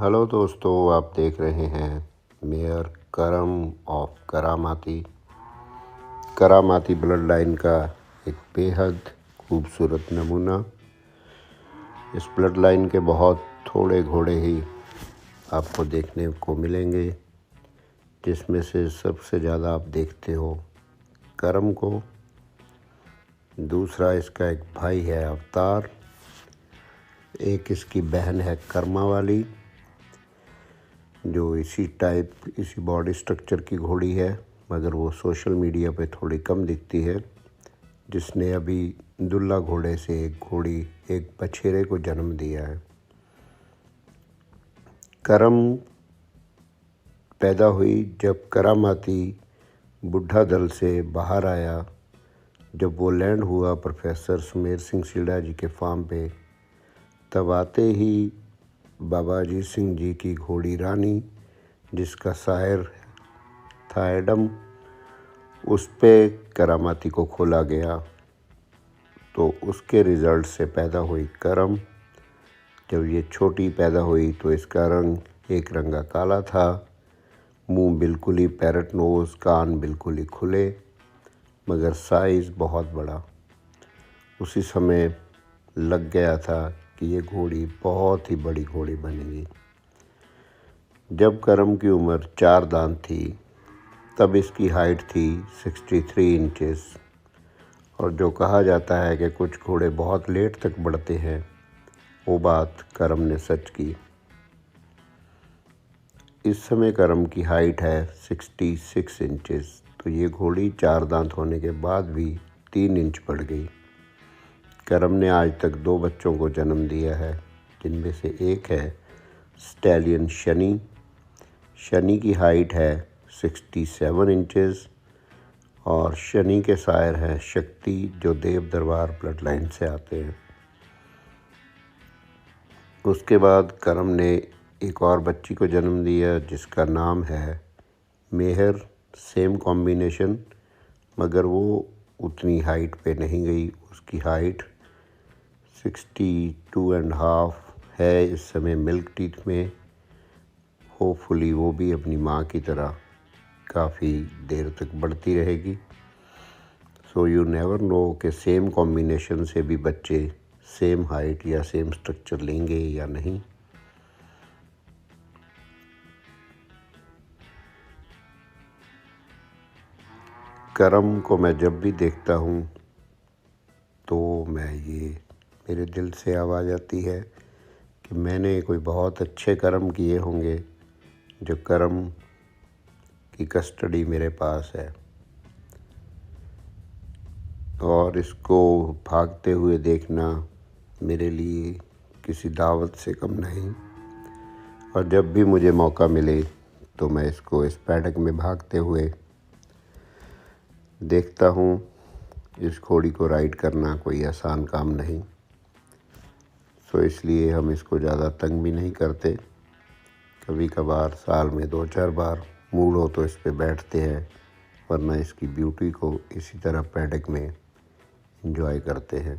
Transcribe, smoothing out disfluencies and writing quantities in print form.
Hello दोस्तों, आप देख रहे हैं मेयर करम ऑफ करामाती। करामाती ब्लड लाइन का एक बेहद खूबसूरत नमूना। इस ब्लड लाइन के बहुत थोड़े घोड़े ही आपको देखने को मिलेंगे, जिसमें से सबसे ज़्यादा आप देखते हो करम को। दूसरा इसका एक भाई है अवतार, एक इसकी बहन है कर्मा वाली, जो इसी बॉडी स्ट्रक्चर की घोड़ी है, मगर वो सोशल मीडिया पे थोड़ी कम दिखती है, जिसने अभी दुल्ला घोड़े से एक बछेरे को जन्म दिया है। करम पैदा हुई जब करामाती बुढ़ा दल से बाहर आया। जब वो लैंड हुआ प्रोफेसर सुमेर सिंह सीढ़ा जी के फार्म पे, तब आते ही बाबा अजीत सिंह जी की घोड़ी रानी, जिसका सायर था एडम, उस पे करामाती को खोला गया। तो उसके रिज़ल्ट से पैदा हुई करम। जब ये छोटी पैदा हुई तो इसका रंग एक रंगा काला था, मुंह बिल्कुल ही पैरट नोज़, कान बिल्कुल ही खुले, मगर साइज़ बहुत बड़ा। उसी समय लग गया था कि ये घोड़ी बहुत ही बड़ी घोड़ी बनेगी। जब करम की उम्र 4 दांत थी, तब इसकी हाइट थी 63 इंचेस। और जो कहा जाता है कि कुछ घोड़े बहुत लेट तक बढ़ते हैं, वो बात करम ने सच की। इस समय करम की हाइट है 66 इंचेस। तो ये घोड़ी 4 दांत होने के बाद भी 3 इंच बढ़ गई। करम ने आज तक 2 बच्चों को जन्म दिया है, जिनमें से एक है स्टैलियन शनि। शनि की हाइट है 67 इंचेस और शनि के सायर हैं शक्ति, जो देव दरबार ब्लड लाइन से आते हैं। उसके बाद करम ने एक और बच्ची को जन्म दिया, जिसका नाम है मेहर। सेम कॉम्बिनेशन, मगर वो उतनी हाइट पे नहीं गई। उसकी हाइट 62.5 है इस समय मिल्क टीथ में। होपफुली वो भी अपनी माँ की तरह काफ़ी देर तक बढ़ती रहेगी। सो यू नेवर नो कि सेम कॉम्बिनेशन से भी बच्चे सेम हाइट या सेम स्ट्रक्चर लेंगे या नहीं। करम को मैं जब भी देखता हूँ तो मेरे दिल से आवाज़ आती है कि मैंने कोई बहुत अच्छे कर्म किए होंगे, जो करम की कस्टडी मेरे पास है। और इसको भागते हुए देखना मेरे लिए किसी दावत से कम नहीं। और जब भी मुझे मौका मिले तो मैं इसको इस पैडक में भागते हुए देखता हूँ। इस घोड़ी को राइड करना कोई आसान काम नहीं, सो इसलिए हम इसको ज़्यादा तंग भी नहीं करते। कभी कभार साल में 2-4 बार मूड हो तो इस पे बैठते हैं, वरना इसकी ब्यूटी को इसी तरह पैडक में एंजॉय करते हैं।